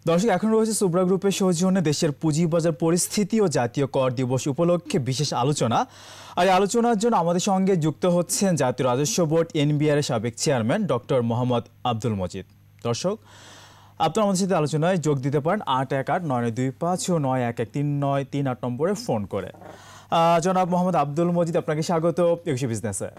দর্শক, এখন রয়েছে সুব্রা গ্রুপের সৌজন্যে দেশের পুঁজিবাজার পরিস্থিতি ও জাতীয় কর দিবস উপলক্ষে বিশেষ আলোচনা। আর এই আলোচনার জন্য আমাদের সঙ্গে যুক্ত হচ্ছেন জাতীয় রাজস্ব বোর্ড এনবিআর এর সাবেক চেয়ারম্যান ডক্টর মোহাম্মদ আব্দুল মজিদ। দর্শক, আপনারা আমাদের সাথে আলোচনায় যোগ দিতে পারেন ৮১৮৯২৫ ও ৯১১৩৯৩৮ নম্বরে ফোন করে। জনাব মোহাম্মদ আব্দুল মজিদ, আপনাকে স্বাগত একুশে বিজনেসে।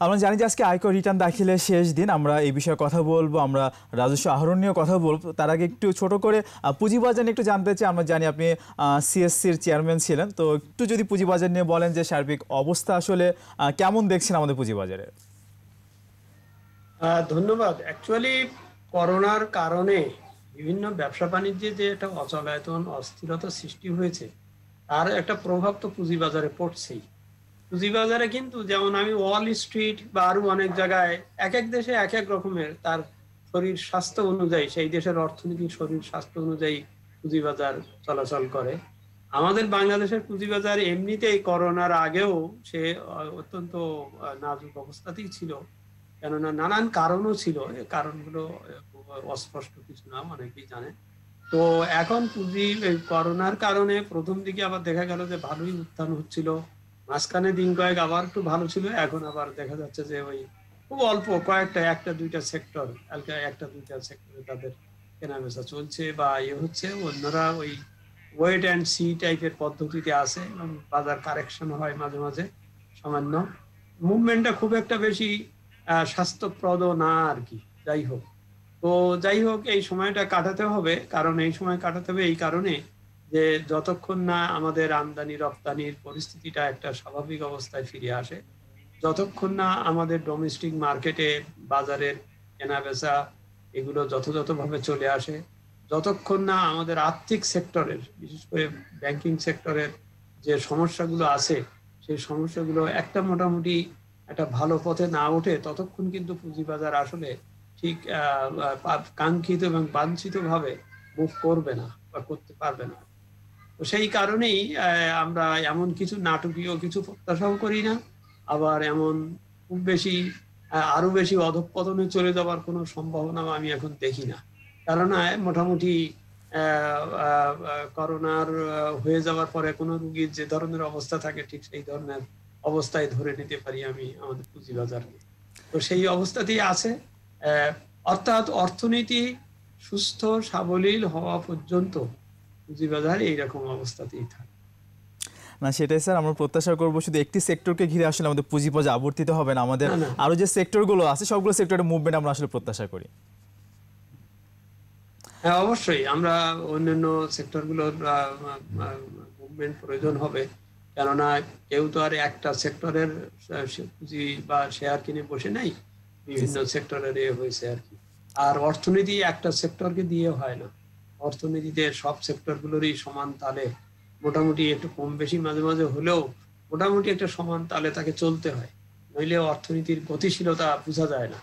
আমরা জানি যে আজকে আয়কর রিটার্ন দাখিলের শেষ দিন। আমরা এই বিষয়ে কথা বলবো, আমরা রাজস্ব আহরণ নিয়ে কথা বলবো। তার আগে একটু ছোট করে পুঁজিবাজার নিয়ে একটু জানতে চাই। আমরা জানি আপনি সিএসসির চেয়ারম্যান ছিলেন, তো একটু যদি পুঁজিবাজার নিয়ে বলেন যে সার্বিক অবস্থা আসলে কেমন দেখছেন আমাদের পুঁজিবাজারে। ধন্যবাদ। অ্যাকচুয়ালি করোনার কারণে বিভিন্ন ব্যবসা বাণিজ্যে যে একটা অচলায়তন, অস্থিরতা সৃষ্টি হয়েছে, তার একটা প্রভাব তো পুঁজিবাজারে পড়ছেই। পুঁজিবাজারে কিন্তু যেমন আমি ওয়াল স্ট্রিট বা আরো অনেক জায়গায় এক এক দেশে এক এক রকমের তার শরীর স্বাস্থ্য অনুযায়ী, সেই দেশের অর্থনীতির শরীর স্বাস্থ্য অনুযায়ী পুঁজিবাজার চলাচল করে। আমাদের বাংলাদেশের পুঁজিবাজার এমনিতেই করোনার আগেও সে অত্যন্ত নাজুক অবস্থাতেই ছিল, কেননা নানান কারণও ছিল। এই কারণগুলো অস্পষ্ট কিছু না, অনেকেই জানে। তো এখন করোনার কারণে প্রথম দিকে আবার দেখা গেল যে ভালোই উত্থান হচ্ছিল, মাঝখানে দিন কয়েক আবার একটু ভালো ছিল, এখন আবার দেখা যাচ্ছে যে ওই খুব অল্প কয়েকটা একটা দুইটা সেক্টরে তাদের কেনাবেচা চলছে বা হচ্ছে। অন্যরা ওই ওয়েট অ্যান্ড সি টাইপের পদ্ধতিতে আছে এবং বাজার কারেকশন হয় মাঝে মাঝে, সামান্য মুভমেন্টটা খুব একটা বেশি স্বাস্থ্যপ্রদ না আর কি। যাই হোক এই সময়টা কাটাতে হবে। কারণ এই সময় কাটাতে হবে এই কারণে যে যতক্ষণ না আমাদের আমদানি রপ্তানির পরিস্থিতিটা একটা স্বাভাবিক অবস্থায় ফিরে আসে, যতক্ষণ না আমাদের ডোমেস্টিক মার্কেটে বাজারের কেনাবেচা এগুলো যথাযথভাবে চলে আসে, যতক্ষণ না আমাদের আর্থিক সেক্টরের, বিশেষ করে ব্যাংকিং সেক্টরের যে সমস্যাগুলো আছে সেই সমস্যাগুলো একটা মোটামুটি একটা ভালো পথে না ওঠে, ততক্ষণ কিন্তু পুঁজিবাজার আসলে ঠিক কাঙ্ক্ষিত এবং বাঞ্ছিত ভাবে মুভ করবে না বা করতে পারবে না। তো সেই কারণেই আমরা এমন কিছু নাটকীয় কিছু প্রত্যাশাও করি না, আবার এমন খুব বেশি আরো বেশি অধঃপতনে চলে যাওয়ার কোনো সম্ভাবনা আমি এখন দেখি না। কেননা মোটামুটি করোনার হয়ে যাওয়ার পরে কোনো রোগীর যে ধরনের অবস্থা থাকে ঠিক সেই ধরনের অবস্থায় ধরে নিতে পারি আমি আমাদের পুঁজিবাজারকে। তো সেই অবস্থাতেই আছে, অর্থাৎ অর্থনীতি সুস্থ সাবলীল হওয়া পর্যন্ত পুঁজিবাজার এইরকম অবস্থাতেই থাকে। না, সেটাই স্যার, আমরা প্রত্যাশা করবো শুধু একটি সেক্টরকে ঘিরে আসলে আমাদের পুঁজিবাজার আবর্তিত হবে না, আমাদের আরো যে সেক্টরগুলো আছে সবগুলো সেক্টরের মুভমেন্ট আমরা আসলে প্রত্যাশা করি। হ্যাঁ, অবশ্যই আমরা অন্যান্য সেক্টরগুলোর মুভমেন্ট প্রয়োজন হবে, কেননা কেউ তো আর একটা সেক্টরের পুঁজি বা শেয়ার কিনে বসে নাই, বিভিন্ন সেক্টরের হয়েছে আর কি। আর অর্থনীতি একটা সেক্টরকে দিয়ে হয় না, অর্থনীতিতে সব সেক্টরগুলোরই সমান তালে মোটামুটি একটু কম বেশি মাঝে মাঝে হলেও মোটামুটি একটা সমান তালে তাকে চলতে হয়, নইলে অর্থনীতির গতিশীলতা বোঝা যায় না।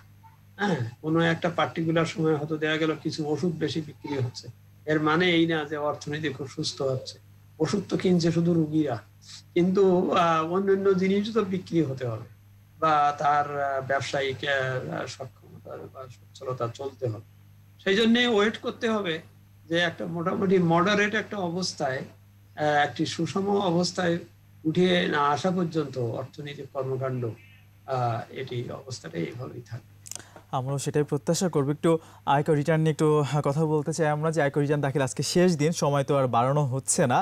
হ্যাঁ, কোনো একটা পার্টিকুলার সময় হয়তো দেখা গেল কিছু ওষুধ বেশি বিক্রি হচ্ছে, এর মানে এই না যে অর্থনীতি খুব সুস্থ হচ্ছে। ওষুধ তো কিনছে শুধু রুগীরা, কিন্তু অন্যান্য জিনিস তো বিক্রি হতে হবে বা তার ব্যবসায়িক সক্ষমতা বা সচ্ছলতা চলতে হবে। সেই জন্য ওয়েট করতে হবে যে একটা মোটামুটি মডারেট একটা অবস্থায়, একটি সুষম অবস্থায় উঠে না আসা পর্যন্ত অর্থনৈতিক কর্মকাণ্ড এটি অবস্থাটা এইভাবেই থাকবে। আমরাও সেটাই প্রত্যাশা করবো। একটু আয়কর রিটার্ন নিয়ে একটু কথা বলতে চাই আমরা, যে আয়কর রিটার্ন দাখিল আজকে শেষ দিন, সময় তো আর বাড়ানো হচ্ছে না,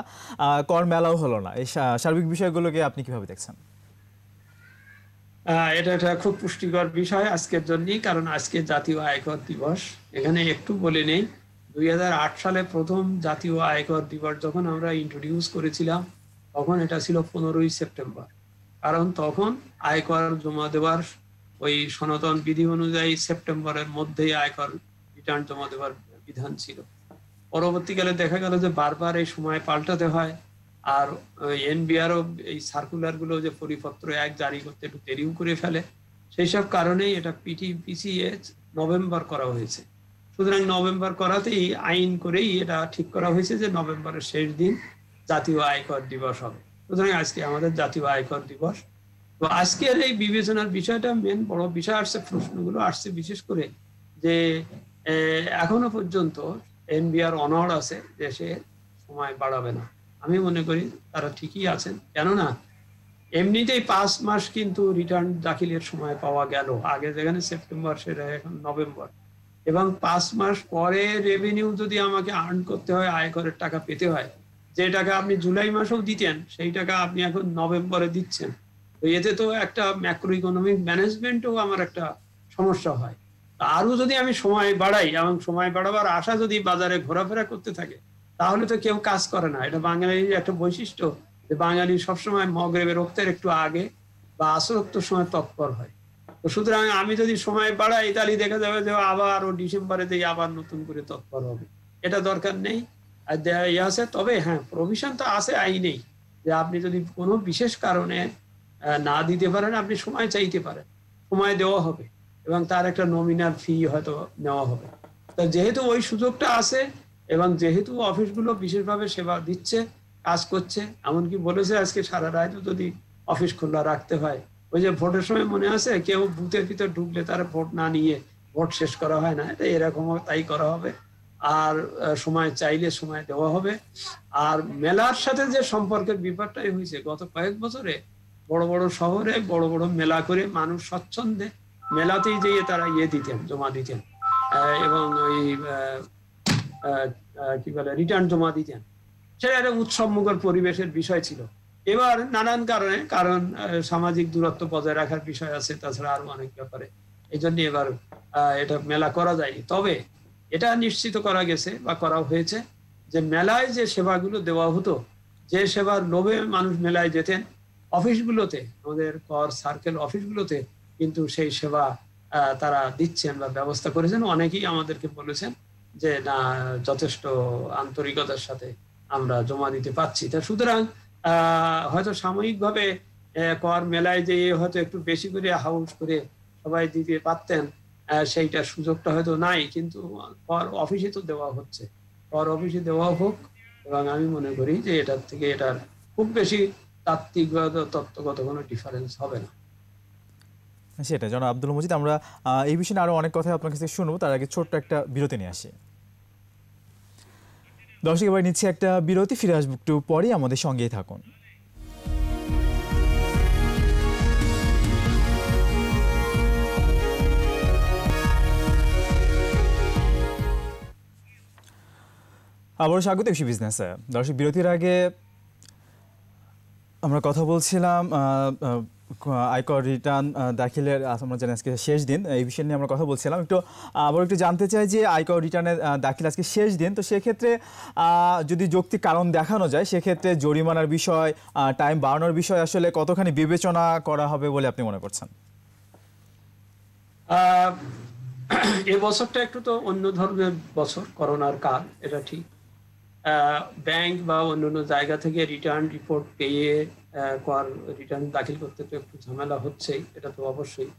কর মেলাও হলো না, এই সার্বিক বিষয়গুলোকে আপনি কিভাবে দেখছেন? এটা একটা খুব পুষ্টিকর বিষয় আজকের জন্যই, কারণ আজকে জাতীয় আয়কর দিবস। এখানে একটু বলে নেই, 2008 সালে প্রথম জাতীয় আয়কর দিবস যখন আমরা ইন্ট্রোডিউস করেছিলাম তখন এটা ছিল 15ই সেপ্টেম্বর, কারণ তখন আয়কর জমা দেওয়ার ওই সনাতন বিধি অনুযায়ী সেপ্টেম্বরের মধ্যেই আয়কর রিটার্ন জমা দেওয়ার বিধান ছিল। পরবর্তীকালে দেখা গেল যে বারবার এই সময় পাল্টাতে হয়, আর এনবিআরও এই সার্কুলার গুলো যে পরিপত্র এক জারি করতে একটু দেরিও করে ফেলে, সেই সব কারণেই এটা পিছিয়ে নভেম্বর করা হয়েছে। সুতরাং নভেম্বর করাতেই আইন করেই এটা ঠিক করা হয়েছে যে নভেম্বরের শেষ দিন জাতীয় আয়কর দিবস হবে। সুতরাং আজকে আমাদের জাতীয় আয়কর দিবস। তো আজকের এই বিবেচনার বিষয়টা মেন বড় বিষয় আসছে, প্রশ্নগুলো আসছে বিশেষ করে যে এখনো পর্যন্ত এনবিআর অনড় আছে যে সে সময় বাড়াবে না। আমি মনে করি তারা ঠিকই আছেন, কেননা এমনিতেই 5 মাস কিন্তু রিটার্ন দাখিলের সময় পাওয়া গেল। আগে যেখানে সেপ্টেম্বর সেটা এখন নভেম্বর, এবং 5 মাস পরে রেভিনিউ যদি আমাকে আর্ন করতে হয়, আয়করের টাকা পেতে হয়, যে টাকা আপনি জুলাই মাসেও দিতেন সেই টাকা আপনি এখন নভেম্বরে দিচ্ছেন। তো এতে তো একটা ম্যাক্রো ইকোনমিক ম্যানেজমেন্টও আমার একটা সমস্যা হয়। আরো যদি আমি সময় বাড়াই এবং সময় বাড়াবার আশা যদি বাজারে ঘোরাফেরা করতে থাকে, তাহলে তো কেউ কাজ করে না। এটা বাঙালির একটা বৈশিষ্ট্য যে বাঙালি সবসময় মগরিবের রক্তের একটু আগে বা আসরক্তর সময় তৎপর হয়। তো সুতরাং আমি যদি সময় বাড়াই তাহলে দেখা যাবে যে আবার ও ডিসেম্বরে দিয়ে আবার নতুন করে তৎপর হবে। এটা দরকার নেই। আর আছে, তবে হ্যাঁ, প্রভিশন তো আছে আইনেই যে আপনি যদি কোনো বিশেষ কারণে না দিতে পারেন, আপনি সময় চাইতে পারেন, সময় দেওয়া হবে এবং তার একটা নমিনাল ফি হয়তো নেওয়া হবে। তো যেহেতু ওই সুযোগটা আছে এবং যেহেতু অফিসগুলো বিশেষভাবে সেবা দিচ্ছে, কাজ করছে, এমনকি বলেছে আজকে সারা রাত যদি অফিস খোলা রাখতে হয়। ওই যে ভোটের সময় মনে আছে, কেউ বুথের ভিতর ঢুকলে তার ভোট না নিয়ে ভোট শেষ করা হয় না, এটা এরকমও তাই করা হবে। আর সময় চাইলে সময় দেওয়া হবে। আর মেলার সাথে যে সম্পর্কের ব্যাপারটাই হয়েছে গত কয়েক বছরে, বড় বড় শহরে বড় বড় মেলা করে মানুষ স্বচ্ছন্দে মেলাতেই যেয়ে তারা দিতেন, জমা দিতেন এবং ওই কি বলে রিটার্ন জমা দিতেন। সেটা একটা উৎসবমুখর পরিবেশের বিষয় ছিল। এবার নানান কারণে, কারণ সামাজিক দূরত্ব বজায় রাখার বিষয় আছে, তাছাড়া আরো অনেক ব্যাপারে, এই জন্য এবার এটা মেলা করা যায়নি। তবে এটা নিশ্চিত করা গেছে বা করা হয়েছে যে মেলায় যে সেবাগুলো দেওয়া হতো, যে সেবার লোভে মানুষ মেলায় যেতেন, অফিসগুলোতে, আমাদের কর সার্কেল অফিসগুলোতে কিন্তু সেই সেবা তারা দিচ্ছেন বা ব্যবস্থা করেছেন। অনেকেই আমাদেরকে বলেছেন যে না, যথেষ্ট আন্তরিকতার সাথে আমরা জমা দিতে পারছি। তা সুতরাং হয়তো সাময়িকভাবে কর মেলায় যে হয়তো একটু বেশি করে হাউস করে সবাই দিতে পারতেন, সেইটার সুযোগটা হয়তো নাই, কিন্তু কর অফিসে তো দেওয়া হচ্ছে, কর অফিসে দেওয়া হোক। এবং আমি মনে করি যে এটার থেকে এটার খুব বেশি তাত্ত্বিক বা তত্ত্বগত কোনো ডিফারেন্স হবে না। সেটা জনাব আব্দুল মজিদ, আমরা এই বিষয়ে আরো অনেক কথা আপনার কাছে শুনবো, তার আগে ছোট্ট একটা বিরতি নিয়ে আসি। দর্শক, এবার নিচ্ছে একটা বিরতি, ফিরে আসবো একটু পরেই, আমাদের সঙ্গেই থাকুন। আবারও স্বাগত এফসি বিজনেসে। দর্শক, বিরতির আগে আমরা কথা বলছিলাম আয়কর রিটার্ন দাখিলের, আমরা জানি আজকে শেষ দিন, এই বিষয় নিয়ে আমরা কথা বলছিলাম। আবার একটু জানতে চাই যে আয়কর রিটার্নের দাখিল আজকে শেষ দিন, তো সেক্ষেত্রে যদি যৌক্তিক কারণ দেখানো যায়, সেক্ষেত্রে জরিমানার বিষয়, টাইম বাড়ানোর বিষয় আসলে কতখানি বিবেচনা করা হবে বলে আপনি মনে করছেন? এই বছরটা একটু তো অন্য ধরনের বছর, করোনার কাল, এটা ঠিক। ব্যাংক বা অন্যান্য জায়গা থেকে রিটার্ন রিপোর্ট পেয়ে কর রিটার্ন দাখিল করতে তো একটু ঝামেলা হচ্ছেই, এটা তো অবশ্যই।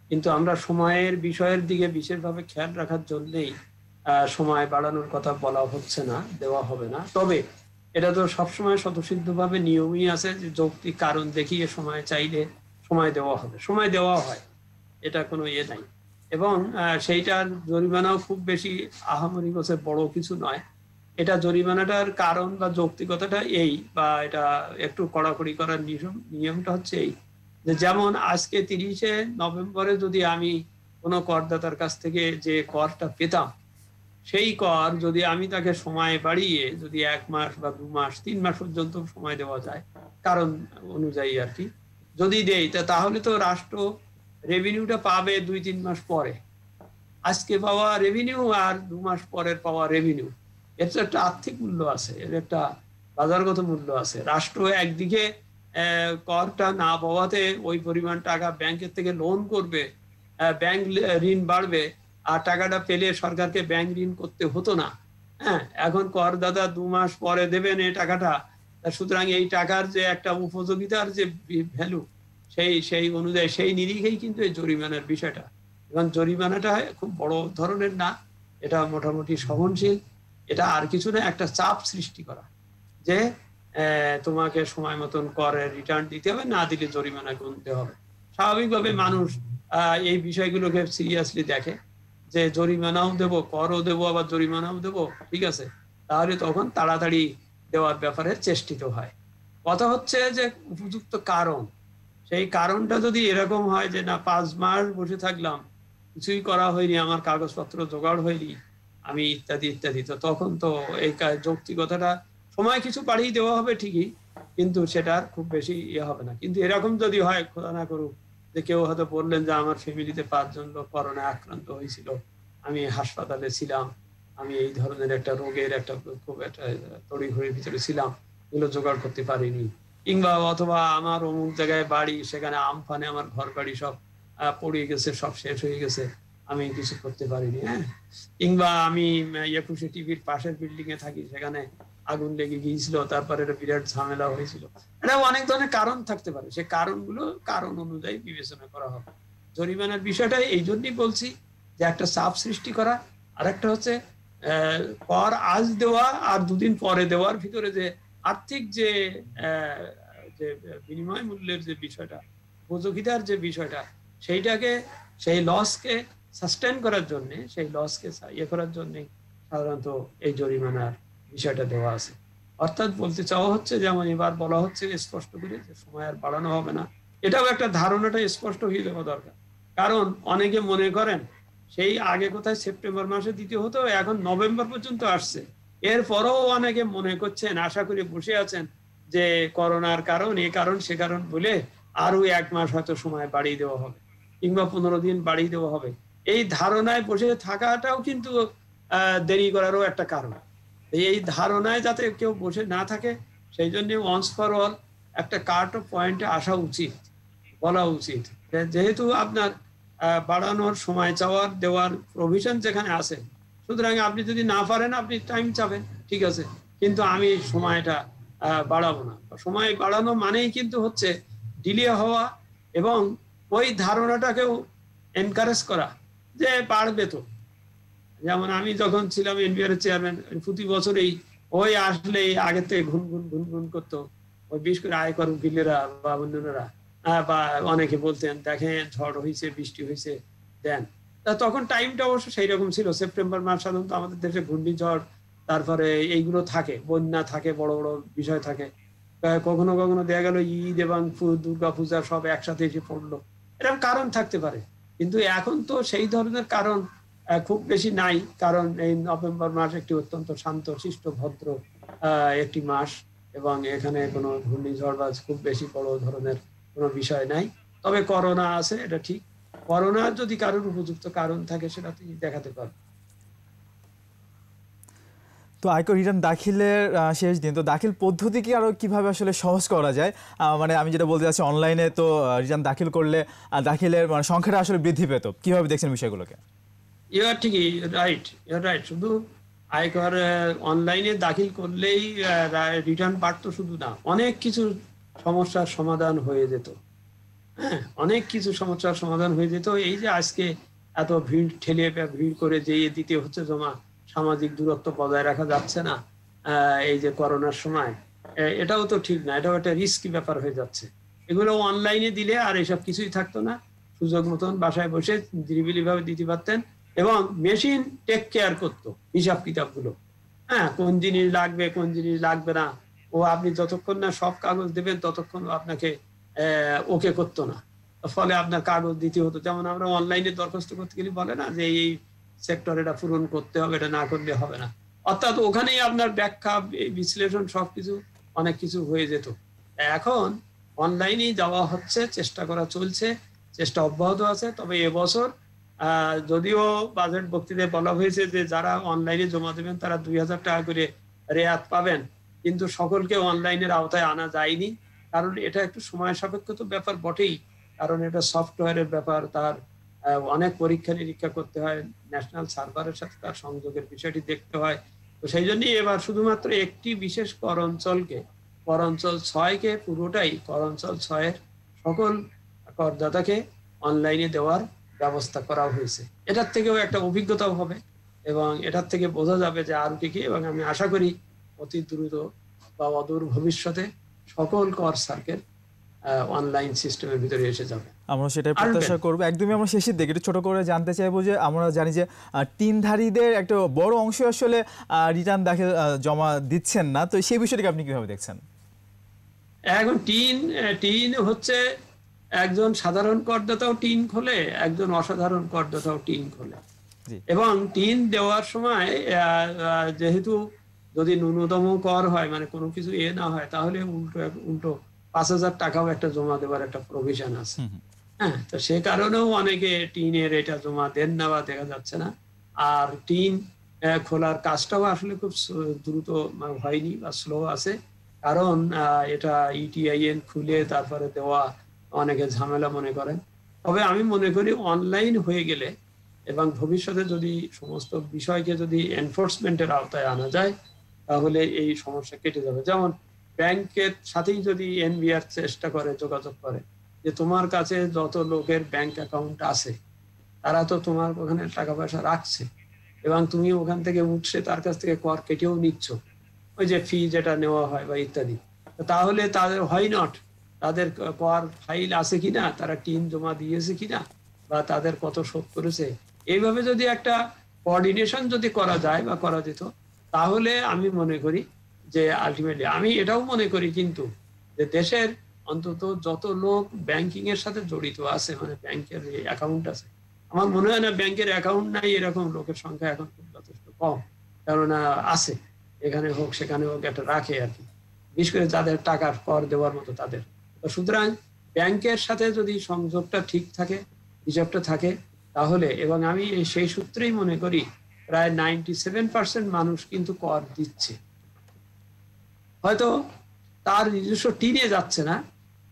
কিন্তু আমরা সময়ের বিষয়ের দিকে বিশেষভাবে খেয়াল রাখার জন্যেই সময় বাড়ানোর কথা বলা হচ্ছে না, দেওয়া হবে না। তবে এটা তো সবসময় স্বতঃসিদ্ধভাবে নিয়মই আছে যে যৌক্তিক কারণ দেখিয়ে সময় চাইলে সময় দেওয়া হবে, সময় দেওয়া হয়, এটা কোনো ইয়ে নাই। এবং সেইটার জরিমানাও খুব বেশি আহামরি গোছে বড় কিছু নয়। এটা জরিমানাটার কারণ বা যৌক্তিকতাটা এই, বা এটা একটু কড়াকড়ি করার নিয়মটা হচ্ছে এই, যে যেমন আজকে 30শে নভেম্বরে যদি আমি কোনো করদাতার কাছ থেকে যে করটা পেতাম, সেই কর যদি আমি তাকে সময় বাড়িয়ে যদি 1 মাস বা 2 মাস 3 মাস পর্যন্ত সময় দেওয়া যায়, কারণ অনুযায়ী আর কি, যদি দেই, তাহলে তো রাষ্ট্র রেভিনিউটা পাবে 2-3 মাস পরে। আজকে পাওয়া রেভিনিউ আর 2 মাস পরের পাওয়া রেভিনিউ, এর তো একটা আর্থিক মূল্য আছে, এর একটা বাজারগত মূল্য আছে। রাষ্ট্র একদিকে করটা না পাওয়াতে ওই পরিমাণ টাকা ব্যাংকের থেকে লোন করবে, ব্যাংক ঋণ বাড়বে, আর টাকাটা পেলে সরকারকে ব্যাংক ঋণ করতে হতো না। হ্যাঁ, এখন করদাতা 2 মাস পরে দেবেন এই টাকাটা, সুতরাং এই টাকার যে একটা উপযোগিতার যে ভ্যালু, সেই অনুযায়ী সেই নিরিখেই কিন্তু এই জরিমানার বিষয়টা। এবং জরিমানাটা খুব বড় ধরনের না, এটা মোটামুটি সহনশীল। এটা আর কিছু না, একটা চাপ সৃষ্টি করা যে তোমাকে সময় মতন করে রিটার্ন দিতে হবে, না দিলে জরিমানা গুনতে হবে। স্বাভাবিকভাবে মানুষ এই বিষয়গুলোকে সিরিয়াসলি দেখে যে জরিমানাও দেবো, করও দেবো, আবার জরিমানাও দেবো, ঠিক আছে, তাহলে তখন তাড়াতাড়ি দেওয়ার ব্যাপারে চেষ্টিত হয়। কথা হচ্ছে যে উপযুক্ত কারণ, সেই কারণটা যদি এরকম হয় যে না 5 মাস বসে থাকলাম, কিছুই করা হয়নি, আমার কাগজপত্র জোগাড় হয়নি, আমি ইত্যাদি ইত্যাদি, তো তখন তো এই যৌক্তিকতাটা সময় কিছু বাড়িয়ে দেওয়া হবে ঠিকই, কিন্তু সেটা আর খুব বেশি ইয়ে হবে না। কিন্তু এরকম যদি হয়, খোদা না করুক, যে কেউ হয়তো বললেন যে আমার ফ্যামিলিতে 5 জন লোক করোনায় আক্রান্ত হয়েছিল, আমি হাসপাতালে ছিলাম, আমি এই ধরনের একটা রোগের একটা খুব একটা তড়িঘড়ির ভিতরে ছিলাম, এগুলো জোগাড় করতে পারিনি, কিংবা অথবা আমার অমুক জায়গায় বাড়ি, সেখানে আমফানে আমার ঘর বাড়ি সব পড়ে গেছে, সব শেষ হয়ে গেছে, আমি কিছু করতে পারিনি, হ্যাঁ, কিংবা আমি 21 টিভির পাশের বিল্ডিং এ থাকি, সেখানে আগুন লেগে গিয়েছিল, তারপরে একটা বিরাট ঝামেলা হয়েছিল। এটা অনেক ধরনের কারণ থাকতে পারে, সে কারণগুলো কারণ অনুযায়ী বিবেচনা করা হবে। জরিমানার বিষয়টা এই জন্যই বলছি যে একটা চাপ সৃষ্টি করা, আর একটা হচ্ছে কর আজ দেওয়া আর 2 দিন পরে দেওয়ার ভিতরে যে আর্থিক যে যে বিনিময় মূল্যের যে বিষয়টা, উপযোগিতার যে বিষয়টা, সেইটাকে, সেই লসকে সাস্টেন করার জন্য, সেই লসকে ইয়ে করার জন্য সাধারণত এই জরিমানার বিষয়টা দেওয়া আছে। অর্থাৎ বলতে চাওয়া হচ্ছে, যেমন এবার বলা হচ্ছে স্পষ্ট করে যে সময় আর বাড়ানো হবে না, এটাও একটা ধারণাটা স্পষ্ট হয়ে যাওয়া দরকার। কারণ অনেকে মনে করেন সেই আগে কোথায় সেপ্টেম্বর মাসে দিতে হতো, এখন নভেম্বর পর্যন্ত আসছে, এরপরও অনেকে মনে করছেন, আশা করে বসে আছেন যে করোনার কারণ, এ কারণ সে কারণ বলে আরো 1 মাস হয়তো সময় বাড়িয়ে দেওয়া হবে, কিংবা 15 দিন বাড়িয়ে দেওয়া হবে। এই ধারণায় বসে থাকাটাও কিন্তু দেরি করারও একটা কারণ। এই ধারণায় যাতে কেউ বসে না থাকে, সেই জন্য ওয়ান্স ফর অল একটা কাট অফ পয়েন্টে আসা উচিত, বলা উচিত। যেহেতু আপনার বাড়ানোর সময় চাওয়ার দেওয়ার প্রভিশন যেখানে আছে, সুতরাং আপনি যদি না পারেন আপনি টাইম চাবেন, ঠিক আছে, কিন্তু আমি সময়টা বাড়াবো না। সময় বাড়ানো মানেই কিন্তু হচ্ছে ডিলে হওয়া, এবং ওই ধারণাটাকেও এনকারেজ করা যে বাড়বে তো। যেমন আমি যখন ছিলাম এনবিআর চেয়ারম্যান, প্রতি বছরেই ওই আসলে আগের থেকে ঘুন করতো, ওই বিশেষ করে আয়কর উকিলেরা বা অন্যরা, বা অনেকে বলতেন দেখেন ঝড় হয়েছে, বৃষ্টি হয়েছে, দেন। তখন টাইমটা অবশ্য সেই রকম ছিল, সেপ্টেম্বর মাস সাধারণত আমাদের দেশে ঘূর্ণিঝড়, তারপরে এইগুলো থাকে, বন্যা থাকে, বড় বড় বিষয় থাকে, কখনো কখনো দেখা গেল ঈদ এবং দুর্গা পূজা সব একসাথে এসে পড়লো, এরকম কারণ থাকতে পারে। কিন্তু এখন তো সেই ধরনের কারণ খুব বেশি নাই, কারণ এই নভেম্বর মাস একটি অত্যন্ত শান্ত শিষ্ট ভদ্র একটি মাস, এবং এখানে কোনো ঘূর্ণিঝড় বা খুব বেশি বড় ধরনের কোনো বিষয় নাই। তবে করোনা আছে, এটা ঠিক, করোনা যদি কারোর উপযুক্ত কারণ থাকে সেটা তিনি দেখাতে পারবেন। তো আয়কর রিটার্ন দাখিলের শেষ দিন, তো দাখিল পদ্ধতি কি আরো কিভাবে আসলে সহজ করা যায়? মানে আমি যেটা বলতে চাচ্ছি, অনলাইনে তো রিটার্ন দাখিল করলে দাখিলের মানে সংখ্যাটা আসলে বৃদ্ধি পেত, কিভাবে দেখছেন বিষয়গুলোকে? ইউর ঠিকই, রাইট, ইউর রাইট। শুধু আয়কর অনলাইনে দাখিল করলেই রিটার্ন বাড়তো শুধু না, অনেক কিছু সমস্যার সমাধান হয়ে যেত। হ্যাঁ, অনেক কিছু সমস্যার সমাধান হয়ে যেত। এই যে আজকে এত ভিড় ঠেলে ভিড় করে যেয়ে দিতে হচ্ছে জমা, সামাজিক দূরত্ব বজায় রাখা যাচ্ছে না এই যে করোনার সময়, এটাও তো ঠিক না, এটাও একটা রিস্কি ব্যাপার হয়ে যাচ্ছে। এগুলো অনলাইনে দিলে আর এসব কিছুই থাকতো না, সুযোগ মতন বাসায় বসে নিরিবিলি ভাবে দিতে পারতেন, এবং মেশিন টেক কেয়ার করতো হিসাব কিতাবগুলো। হ্যাঁ, কোন জিনিস লাগবে কোন জিনিস লাগবে না, ও আপনি যতক্ষণ না সব কাগজ দেবেন ততক্ষণ আপনাকে ওকে করতো না, ফলে আপনার কাগজ দিতে হতো। যেমন আমরা অনলাইনে দরখাস্ত করতে গেলে বলে না যে এই সেক্টর এটা পূরণ করতে হবে, এটা না করলে হবে না, অর্থাৎ ওখানেই আপনার ব্যাখ্যা বিশ্লেষণ সবকিছু অনেক কিছু হয়ে যেত। এখন অনলাইনেই যাওয়া হচ্ছে, চেষ্টা করা চলছে, চেষ্টা অব্যাহত আছে। তবে এবছর যদিও বাজেট বক্তৃতায় বলা হয়েছে যে যারা অনলাইনে জমা দেবেন তারা 2000 টাকা করে রেয়াত পাবেন, কিন্তু সকলকে অনলাইনের আওতায় আনা যায়নি, কারণ এটা একটু সময় সাপেক্ষ তো ব্যাপার বটেই, কারণ এটা সফটওয়্যারের ব্যাপার, তার অনেক পরীক্ষা নিরীক্ষা করতে হয়, ন্যাশনাল সার্ভারের সাথে তার সংযোগের বিষয়টি দেখতে হয়। তো সেই জন্যই এবার শুধুমাত্র একটি বিশেষ কর অঞ্চলকে, কর অঞ্চল 6কে পুরোটাই, কর অঞ্চল 6-এর সকল করদাতাকে অনলাইনে দেওয়ার ব্যবস্থা করা হয়েছে। এটার থেকেও একটা অভিজ্ঞতাও হবে, এবং এটার থেকে বোঝা যাবে যে আর কি কি, এবং আমি আশা করি অতি দ্রুত বা অদূর ভবিষ্যতে সকল কর সার্কেল অনলাইন সিস্টেমের ভিতরে এসে যাবে। আমরা সেটাই প্রত্যাশা করবো। একদমই আমরা শেষের দিকে একটু ছোট করে জানতে চাইবো যে আমরা জানি যে টিনধারীদের একটা বড় অংশ আসলে রিটার্ন দাখিল জমা দিচ্ছেন না, তো সেই বিষয়টাকে আপনি কিভাবে দেখছেন? এখন টিন হচ্ছে একজন সাধারণ করদাতাও টিন খোলে, একজন অসাধারণ করদাতাও টিন খোলে। এবং টিন দেওয়ার সময় যেহেতু যদি ন্যূনতম কর হয়, মানে কোনো কিছু না হয়, তাহলে উল্টো 5,000 টাকাও একটা জমা দেওয়ার একটা প্রভিশন আছে। হ্যাঁ, তো সে কারণেও অনেকে টিনের এটা জমা দেন না বা দেখা যাচ্ছে না। আর টিন খোলার কাজটাও আসলে খুব দ্রুত হয়নি বা স্লো আছে, কারণ এটা ইটিআইএন খুলে তারপরে দেওয়া অনেকে ঝামেলা মনে করেন। তবে আমি মনে করি অনলাইন হয়ে গেলে এবং ভবিষ্যতে যদি সমস্ত বিষয়কে যদি এনফোর্সমেন্টের আওতায় আনা যায়, তাহলে এই সমস্যা কেটে যাবে। যেমন ব্যাংকের সাথেই যদি এনবিআর চেষ্টা করে, যোগাযোগ করে যে তোমার কাছে যত লোকের ব্যাংক অ্যাকাউন্ট আছে তারা তো তোমার ওখানে টাকা পয়সা রাখছে এবং তুমি ওখান থেকে উঠছে তার কাছ থেকে কর কেটেও নিচ্ছ, ওই যে ফি যেটা নেওয়া হয় বা ইত্যাদি, তাহলে তাদের হোয়াই নট, তাদের কর ফাইল আছে কিনা, তারা টিন জমা দিয়েছে কিনা, বা তাদের কত শোধ করেছে, এইভাবে যদি একটা কোঅর্ডিনেশন যদি করা যায় বা করা যেত, তাহলে আমি মনে করি যে আলটিমেটলি আমি এটাও মনে করি কিন্তু যে দেশের অন্তত যত লোক ব্যাংকিং এর সাথে জড়িত আছে, মানে ব্যাংকের অ্যাকাউন্ট আছে, আমার মনে হয় না ব্যাংকের অ্যাকাউন্ট নাই এরকম লোকের সংখ্যা এখন খুব যথেষ্ট কম, কেননা আছে এখানে হোক সেখানে হোক একটা রাখে আর কি, বিশেষ করে যাদের টাকার কর দেওয়ার মতো তাদের। তো সুতরাং ব্যাংকের সাথে যদি সংযোগটা ঠিক থাকে, হিসাবটা থাকে, তাহলে, এবং আমি সেই সূত্রেই মনে করি প্রায় 97% মানুষ কিন্তু কর দিচ্ছে, হয়তো তার নিজস্ব টিনে যাচ্ছে না,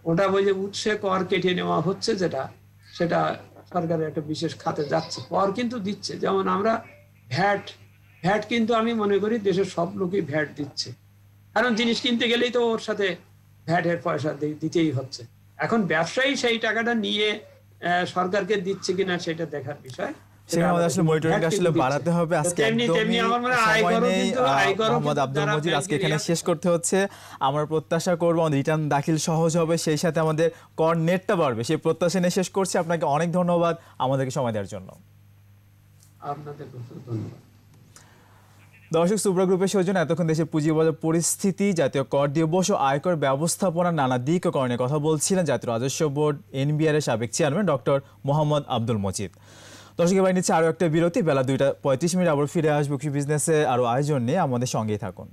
ওটা ওই যে উৎসে কর কেটে নেওয়া হচ্ছে যেটা, সেটা সরকারের একটা বিশেষ খাতে যাচ্ছে, কর কিন্তু দিচ্ছে। যেমন আমরা ভ্যাট কিন্তু আমি মনে করি দেশের সব লোকই ভ্যাট দিচ্ছে, কারণ জিনিস কিনতে গেলেই তো ওর সাথে ভ্যাটের পয়সা দিতেই হচ্ছে। এখন ব্যবসায়ী সেই টাকাটা নিয়ে সরকারকে দিচ্ছে কিনা সেটা দেখার বিষয়, আসলে মনিটরিং আসলে বাড়াতে হবে। আজকে মোহাম্মদ আব্দুল মজিদ আজকে এখানে শেষ করতে হচ্ছে। আমরা প্রত্যাশা করবো আমাদের রিটার্ন দাখিল সহজ হবে, সেই সাথে আমাদের কর নেটটা বাড়বে, সেই প্রত্যাশা নিয়ে শেষ করছি। আপনাকে অনেক ধন্যবাদ আমাদেরকে সময় দেওয়ার জন্য। আপনাদের ধন্যবাদ। দর্শক, সুব্রা গ্রুপের সৌজন্যে এতক্ষণ দেশের পুঁজিবাজার পরিস্থিতি, জাতীয় কর দিবস ও আয়কর ব্যবস্থাপনার নানা দিক ও করণের কথা বলছিলেন জাতীয় রাজস্ব বোর্ড এনবিআর এর সাবেক চেয়ারম্যান ডক্টর মোহাম্মদ আব্দুল মজিদ। দর্শক, এবার নিচ্ছে আরও একটা বিরতি। বেলা 2টা 35 আবার ফিরে আসবো কৃষি বিজনেসে আরও আয়োজন নিয়ে, আমাদের সঙ্গেই থাকুন।